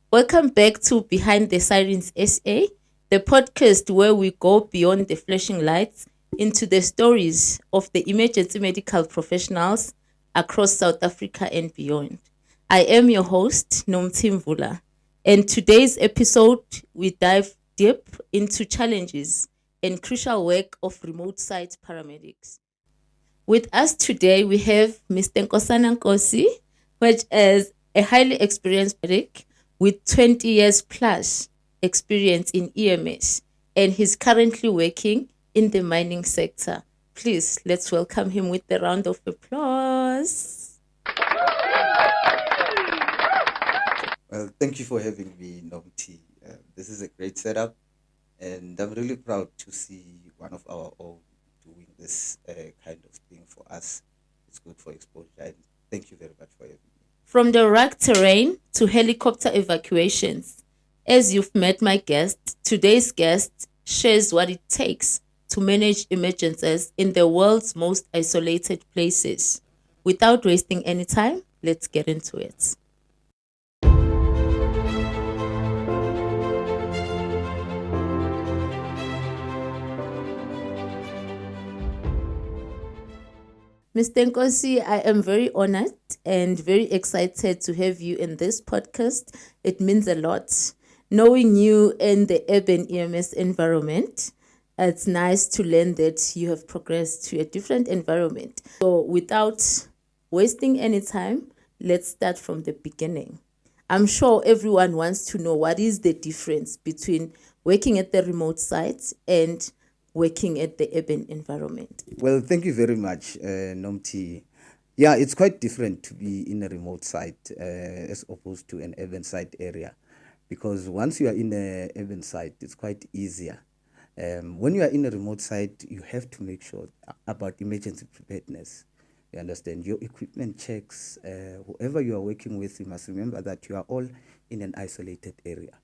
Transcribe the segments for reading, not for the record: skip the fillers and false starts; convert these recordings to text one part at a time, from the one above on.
Welcome back to Behind the Sirens SA, the podcast where we go beyond the flashing lights into the stories of the emergency medical professionals across South Africa and beyond. I am your host, Nomthi Mvula, and today's episode we dive deep into challenges and crucial work of remote site paramedics. With us today, we have Mr. Nkosana Nkosi, which is a highly experienced medic with 20 years plus experience in EMS, and he's currently working in the mining sector. Please, let's welcome him with a round of applause. Well, thank you for having me, Nomti. This is a great setup, and I'm really proud to see one of our own doing this kind of thing for us. It's good for exposure, and thank you very much for having me. From the rugged terrain to helicopter evacuations, as you've met my guest, today's guest shares what it takes to manage emergencies in the world's most isolated places. Without wasting any time, let's get into it. Mr. Nkosi, I am very honored and very excited to have you in this podcast. It means a lot. Knowing you in the urban EMS environment, it's nice to learn that you have progressed to a different environment. So, without wasting any time, let's start from the beginning. I'm sure everyone wants to know what is the difference between working at the remote sites and working at the urban environment. Well, thank you very much, Nomti. Yeah, it's quite different to be in a remote site as opposed to an urban site area, because once you are in a urban site, it's quite easier. When you are in a remote site, you have to make sure about emergency preparedness. You understand your equipment checks. Whoever you are working with, you must remember that you are all in an isolated area.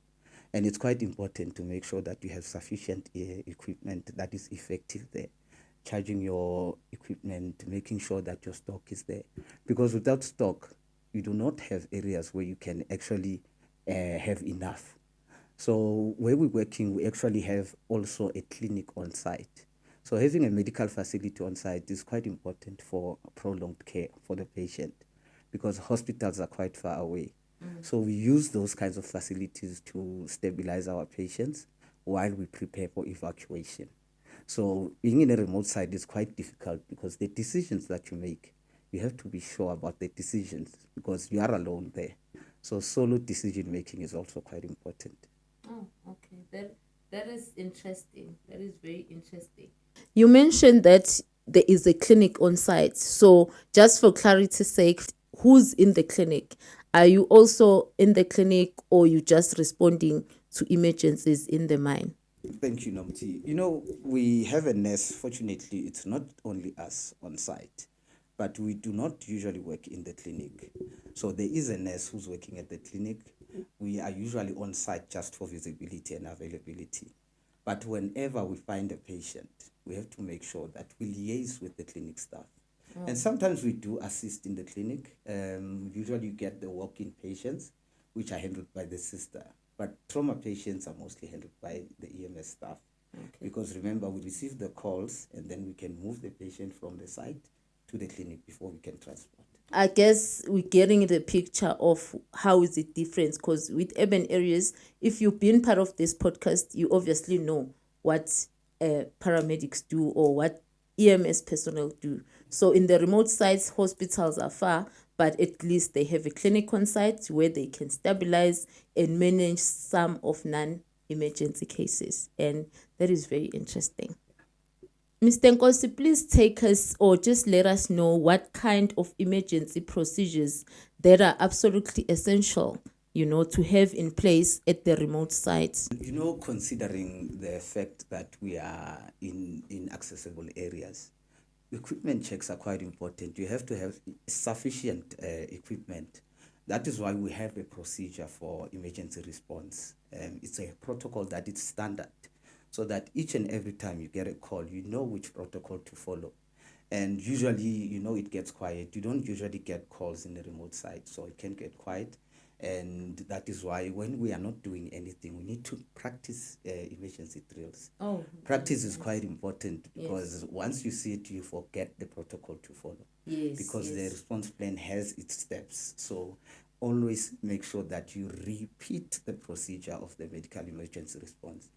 And it's quite important to make sure that you have sufficient equipment that is effective there. Charging your equipment, making sure that your stock is there. Because without stock, you do not have areas where you can actually have enough. So where we're working, we actually have also a clinic on site. So having a medical facility on site is quite important for prolonged care for the patient, because hospitals are quite far away. So we use those kinds of facilities to stabilize our patients while we prepare for evacuation. So being in a remote site is quite difficult, because the decisions that you make, you have to be sure about the decisions, because you are alone there. So solo decision making is also quite important. Oh, okay. That is interesting. That is very interesting. You mentioned that there is a clinic on site. So, just for clarity's sake, who's in the clinic? Are you also in the clinic, or you just responding to emergencies in the mine? Thank you, Nomti. You know, we have a nurse. Fortunately, it's not only us on site, but we do not usually work in the clinic. So there is a nurse who's working at the clinic. We are usually on site just for visibility and availability. But whenever we find a patient, we have to make sure that we liaise with the clinic staff. And sometimes we do assist in the clinic. Usually you get the walk-in patients, which are handled by the sister. But trauma patients are mostly handled by the EMS staff. Because remember, we receive the calls and then we can move the patient from the site to the clinic before we can transport. I guess we're getting the picture of how is it different, because with urban areas, if you've been part of this podcast, you obviously know what paramedics do or what EMS personnel do. So in the remote sites, hospitals are far, but at least they have a clinic on site where they can stabilize and manage some of non-emergency cases. And that is very interesting. Mr. Nkosi, please take us or just let us know what kind of emergency procedures that are absolutely essential, to have in place at the remote sites. You know, considering the fact that we are in inaccessible areas, equipment checks are quite important. You have to have sufficient equipment. That is why we have a procedure for emergency response. It's a protocol that is standard, so that each and every time you get a call, you know which protocol to follow. And usually, it gets quiet. You don't usually get calls in the remote site, so it can get quiet. And that is why when we are not doing anything, we need to practice emergency drills. Oh, Practice is quite important because once you see it, you forget the protocol to follow. Yes, Because the yes. response plan has its steps. So always make sure that you repeat the procedure of the medical emergency response.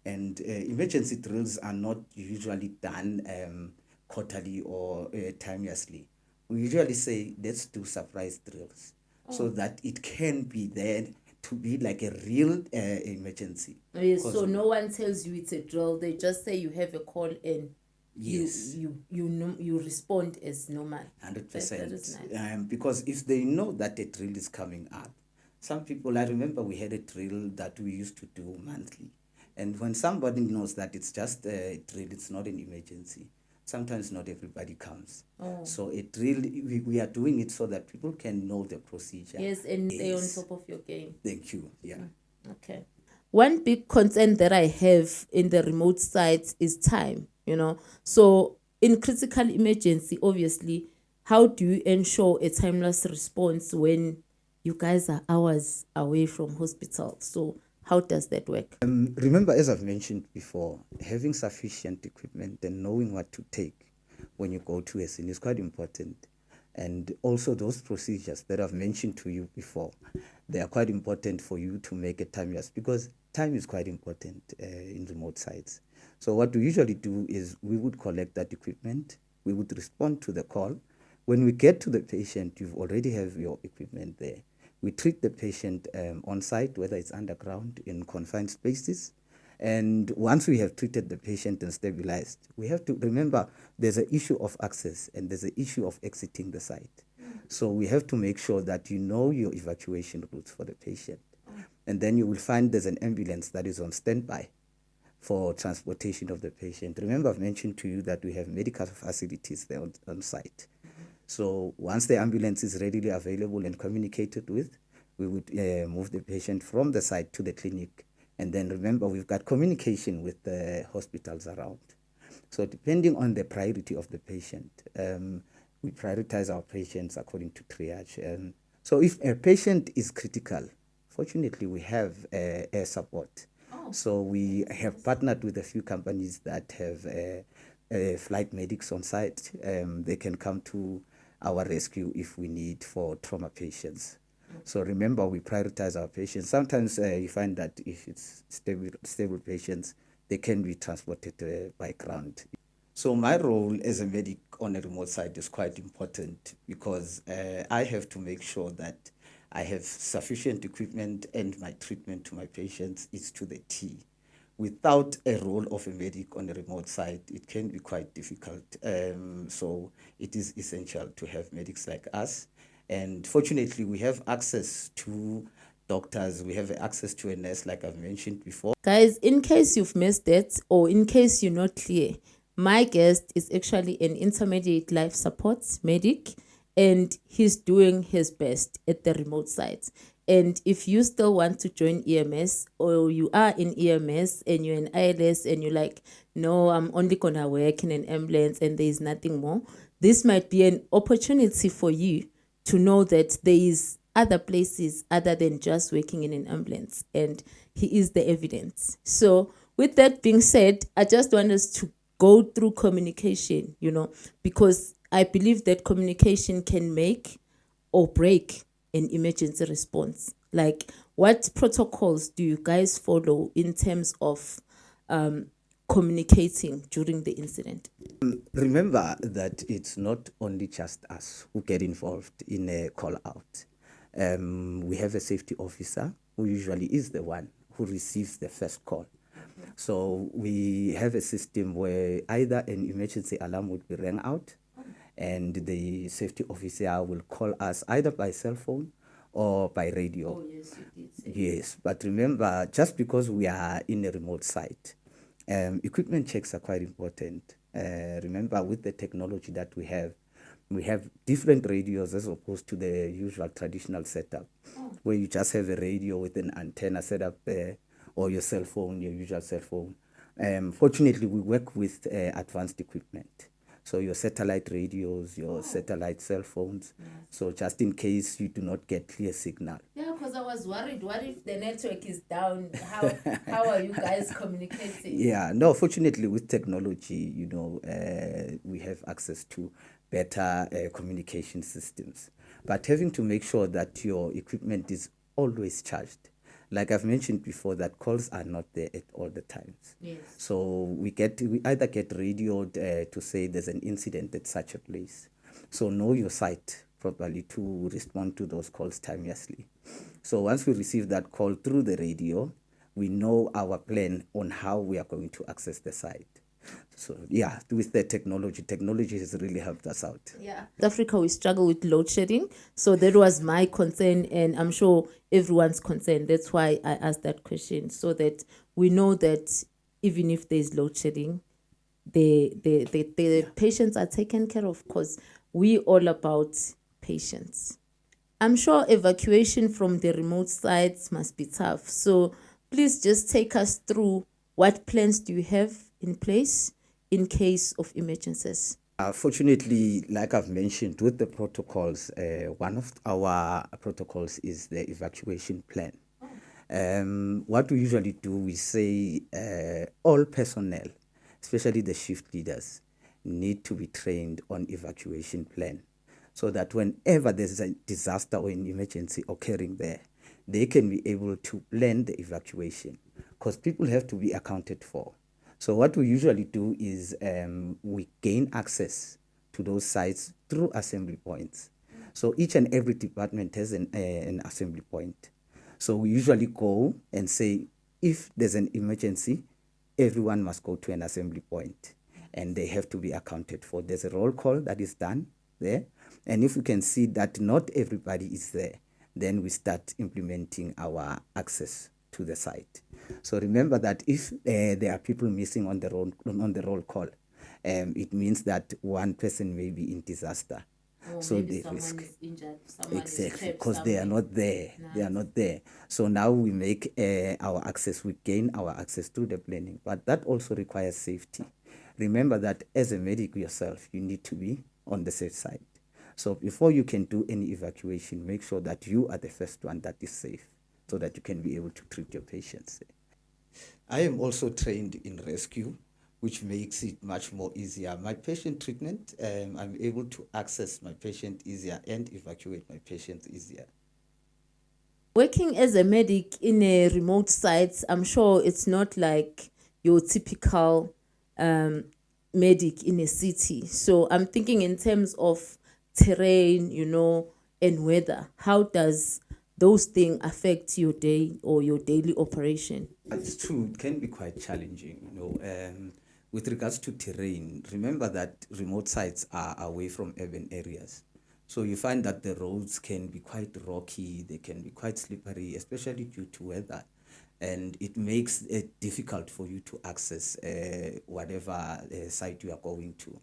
And emergency drills are not usually done quarterly or timelessly. We usually say, let's do surprise drills so that it can be there to be like a real emergency. Yes, so no one tells you it's a drill. They just say you have a call and Yes. you respond as normal. 100%. That is nice. Because if they know that a drill is coming up, some people, I remember we had a drill that we used to do monthly. And when somebody knows that it's just a drill, it's not an emergency, sometimes not everybody comes. So a drill, we are doing it so that people can know the procedure. Yes, and stay on top of your game. Thank you. Yeah. Okay. One big concern that I have in the remote sites is time, So in critical emergency, obviously, how do you ensure a timeless response when you guys are hours away from hospital? So how does that work? Remember, as I've mentioned before, having sufficient equipment and knowing what to take when you go to a scene is quite important. And also those procedures that I've mentioned to you before, they are quite important for you to make a timeless, because time is quite important in remote sites. So what we usually do is we would collect that equipment, we would respond to the call. When we get to the patient, you already have your equipment there. We treat the patient on site, whether it's underground, in confined spaces. And once we have treated the patient and stabilized, we have to remember there's an issue of access and there's an issue of exiting the site. So we have to make sure that you know your evacuation routes for the patient. And then you will find there's an ambulance that is on standby for transportation of the patient. Remember, I've mentioned to you that we have medical facilities there on site. So once the ambulance is readily available and communicated with, we would move the patient from the site to the clinic. And then remember, we've got communication with the hospitals around. So depending on the priority of the patient, we prioritize our patients according to triage. So if a patient is critical, fortunately, we have air support. So we have partnered with a few companies that have flight medics on site. They can come to our rescue if we need for trauma patients. So remember, we prioritize our patients. Sometimes you find that if it's stable patients, they can be transported by ground. So my role as a medic on a remote site is quite important because I have to make sure that I have sufficient equipment and my treatment to my patients is to the T. Without a role of a medic on a remote site, it can be quite difficult. So it is essential to have medics like us. And fortunately, we have access to doctors, we have access to a nurse, like I've mentioned before. Guys, in case you've missed it or in case you're not clear, my guest is actually an intermediate life support medic and he's doing his best at the remote site. And if you still want to join EMS or you are in EMS and you're in ILS and you're like, no, I'm only going to work in an ambulance and there's nothing more, this might be an opportunity for you to know that there is other places other than just working in an ambulance, and he is the evidence. So with that being said, I just want us to go through communication, because I believe that communication can make or break an emergency response. Like, what protocols do you guys follow in terms of communicating during the incident? Remember that it's not only just us who get involved in a call out. We have a safety officer who usually is the one who receives the first call. So we have a system where either an emergency alarm would be rang out and the safety officer will call us either by cell phone or by radio. Oh, yes, you did say. Yes, but remember, just because we are in a remote site, equipment checks are quite important. Remember, with the technology that we have different radios as opposed to the usual traditional setup, where you just have a radio with an antenna set up there, or your cell phone, your usual cell phone. Fortunately, we work with advanced equipment. So your satellite radios, your satellite cell phones. So just in case you do not get clear signal. Yeah, because I was worried. What if the network is down? How are you guys communicating? Yeah, no, fortunately with technology, we have access to better communication systems. But having to make sure that your equipment is always charged. Like I've mentioned before, that calls are not there at all the times. Yes. So we either get radioed to say there's an incident at such a place. So know your site properly to respond to those calls timelessly. So once we receive that call through the radio, we know our plan on how we are going to access the site. So yeah, with the technology has really helped us out. Yeah. South Africa, we struggle with load shedding. So that was my concern, and I'm sure everyone's concern. That's why I asked that question, so that we know that even if there's load shedding, the patients are taken care of, because we all about patients. I'm sure evacuation from the remote sites must be tough. So please just take us through, what plans do you have in place in case of emergencies? Fortunately, like I've mentioned, with the protocols, one of our protocols is the evacuation plan. What we usually do, we say all personnel, especially the shift leaders, need to be trained on evacuation plan, so that whenever there's a disaster or an emergency occurring there, they can be able to plan the evacuation, because people have to be accounted for. So what we usually do is we gain access to those sites through assembly points. So each and every department has an assembly point. So we usually go and say, if there's an emergency, everyone must go to an assembly point and they have to be accounted for. There's a roll call that is done there. And if we can see that not everybody is there, then we start implementing our access to the site. So remember that if there are people missing on the roll call, it means that one person may be in disaster. Or So maybe they someone risk is injured, someone is exactly, trapped because they are somewhere. not there. They are not there. So now we make our access, we gain our access through the planning, but that also requires safety. Remember that as a medic yourself, you need to be on the safe side. So before you can do any evacuation, make sure that you are the first one that is safe, so that you can be able to treat your patients. I am also trained in rescue, which makes it much more easier. My patient treatment, I'm able to access my patient easier and evacuate my patient easier. Working as a medic in a remote site, I'm sure it's not like your typical medic in a city. So I'm thinking in terms of terrain, and weather. How does those things affect your day or your daily operation? It's true, it can be quite challenging, with regards to terrain. Remember that remote sites are away from urban areas. So you find that the roads can be quite rocky, they can be quite slippery, especially due to weather. And it makes it difficult for you to access whatever site you are going to.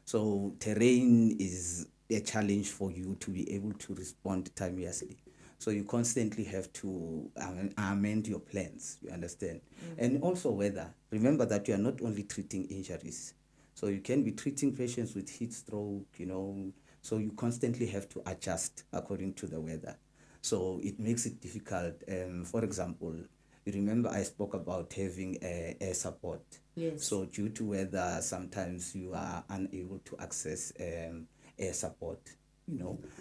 So terrain is a challenge for you to be able to respond timelessly. So you constantly have to amend your plans, you understand? And also weather. Remember that you are not only treating injuries. So you can be treating patients with heat stroke, so you constantly have to adjust according to the weather. So it makes it difficult. For example, you remember I spoke about having air support. Yes. So due to weather, sometimes you are unable to access air support,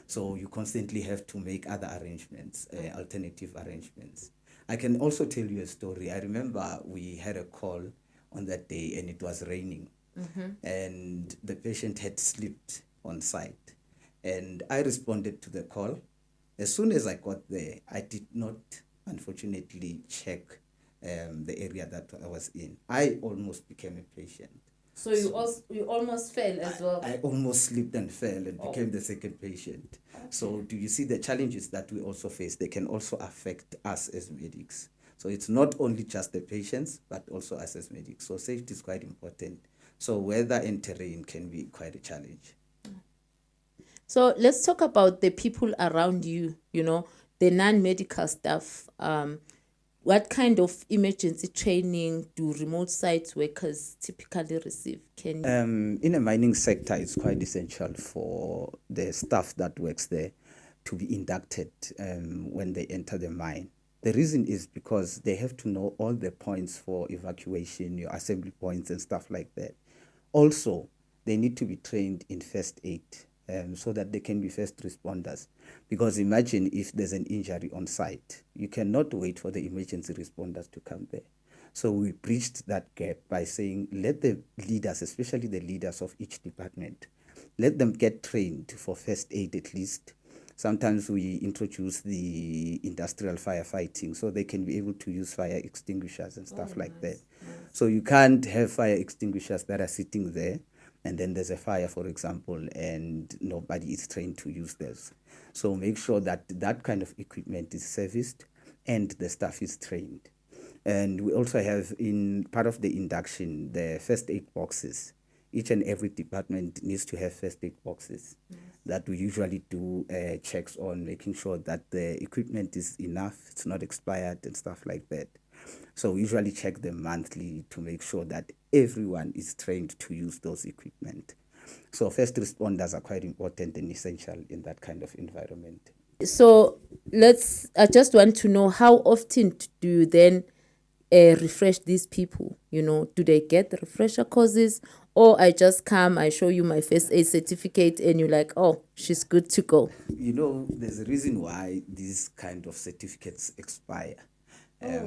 So you constantly have to make other arrangements, alternative arrangements. I can also tell you a story. I remember we had a call on that day and it was raining. And the patient had slipped on site. And I responded to the call. As soon as I got there, I did not, unfortunately, check the area that I was in. I almost became a patient. So you almost fell as well. I almost slipped and fell and became the second patient. Okay. So do you see the challenges that we also face? They can also affect us as medics. So it's not only just the patients, but also us as medics. So safety is quite important. So weather and terrain can be quite a challenge. So let's talk about the people around you, the non-medical staff. What kind of emergency training do remote site workers typically receive? Can you? In a mining sector, it's quite essential for the staff that works there to be inducted when they enter the mine. The reason is because they have to know all the points for evacuation, your assembly points and stuff like that. Also, they need to be trained in first aid so that they can be first responders. Because imagine if there's an injury on site, you cannot wait for the emergency responders to come there. So we bridged that gap by saying, let the leaders, especially the leaders of each department, let them get trained for first aid at least. Sometimes we introduce the industrial firefighting so they can be able to use fire extinguishers and stuff like that. So you can't have fire extinguishers that are sitting there and then there's a fire, for example, and nobody is trained to use those. So make sure that that kind of equipment is serviced and the staff is trained. And we also have, in part of the induction, the first aid boxes. Each and every department needs to have first aid boxes that we usually do checks on, making sure that the equipment is enough, it's not expired and stuff like that. So we usually check them monthly to make sure that everyone is trained to use those equipment. So first responders are quite important and essential in that kind of environment. So I just want to know, how often do you then refresh these people? Do they get the refresher courses, or I just come, I show you my first aid certificate and you're like, oh, she's good to go? There's a reason why these kind of certificates expire.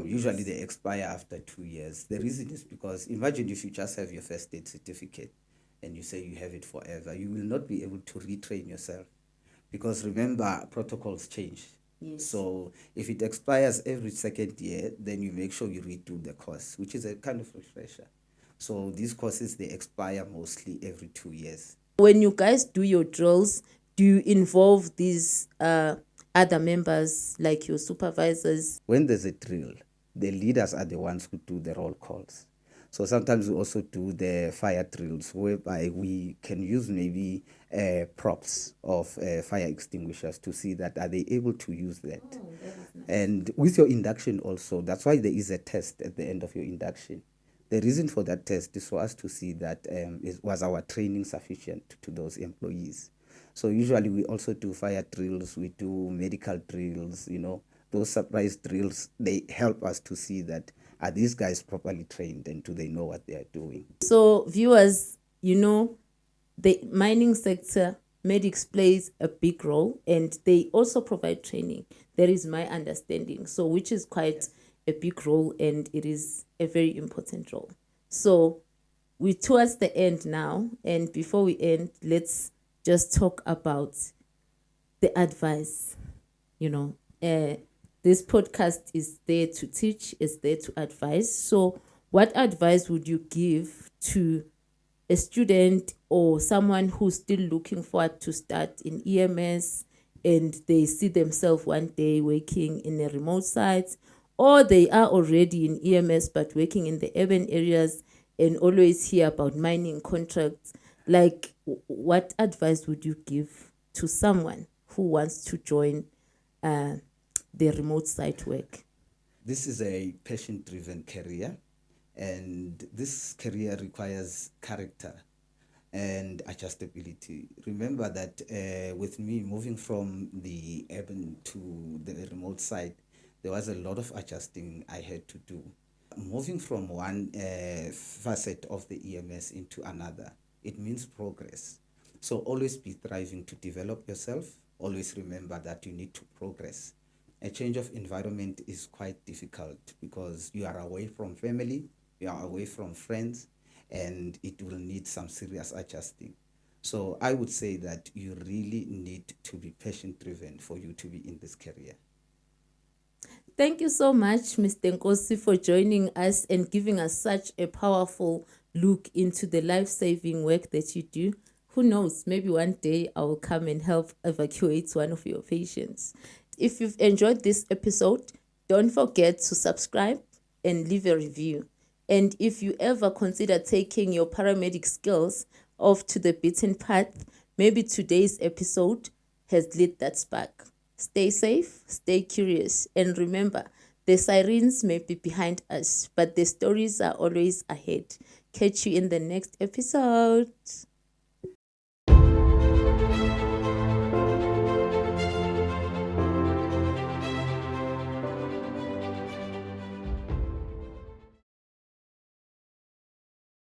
Usually they expire after 2 years. The reason is because imagine if you just have your first aid certificate and you say you have it forever, you will not be able to retrain yourself. Because remember, protocols change. Yes. So if it expires every second year, then you make sure you redo the course, which is a kind of refresher. So these courses, they expire mostly every 2 years. When you guys do your drills, do you involve these other members, like your supervisors? When there's a drill, the leaders are the ones who do the roll calls. So sometimes we also do the fire drills whereby we can use maybe props of fire extinguishers to see that are they able to use that. Oh, that is nice. And with your induction also, that's why there is a test at the end of your induction. The reason for that test is for us to see that was our training sufficient to those employees. So usually we also do fire drills, we do medical drills, those surprise drills. They help us to see that are these guys properly trained and do they know what they are doing. So viewers, the mining sector, medics plays a big role, and they also provide training. That is my understanding. So which is quite a big role, and it is a very important role. So we're towards the end now, and before we end, let's just talk about the advice. This podcast is there to teach, is there to advise. So what advice would you give to a student or someone who's still looking forward to start in EMS, and they see themselves one day working in a remote site, or they are already in EMS but working in the urban areas and always hear about mining contracts? Like, what advice would you give to someone who wants to join the remote site work? This is a passion-driven career, and this career requires character and adjustability. Remember that with me moving from the urban to the remote site, there was a lot of adjusting I had to do. Moving from one facet of the EMS into another, it means progress. So always be striving to develop yourself. Always remember that you need to progress. A change of environment is quite difficult because you are away from family, you are away from friends, and it will need some serious adjusting. So I would say that you really need to be passion-driven for you to be in this career. Thank you so much, Mr. Nkosi, for joining us and giving us such a powerful look into the life-saving work that you do. Who knows, maybe one day I will come and help evacuate one of your patients. If you've enjoyed this episode, don't forget to subscribe and leave a review. And if you ever consider taking your paramedic skills off to the beaten path, maybe today's episode has lit that spark. Stay safe, stay curious, and remember, The sirens may be behind us, but the stories are always ahead. Catch you in the next episode.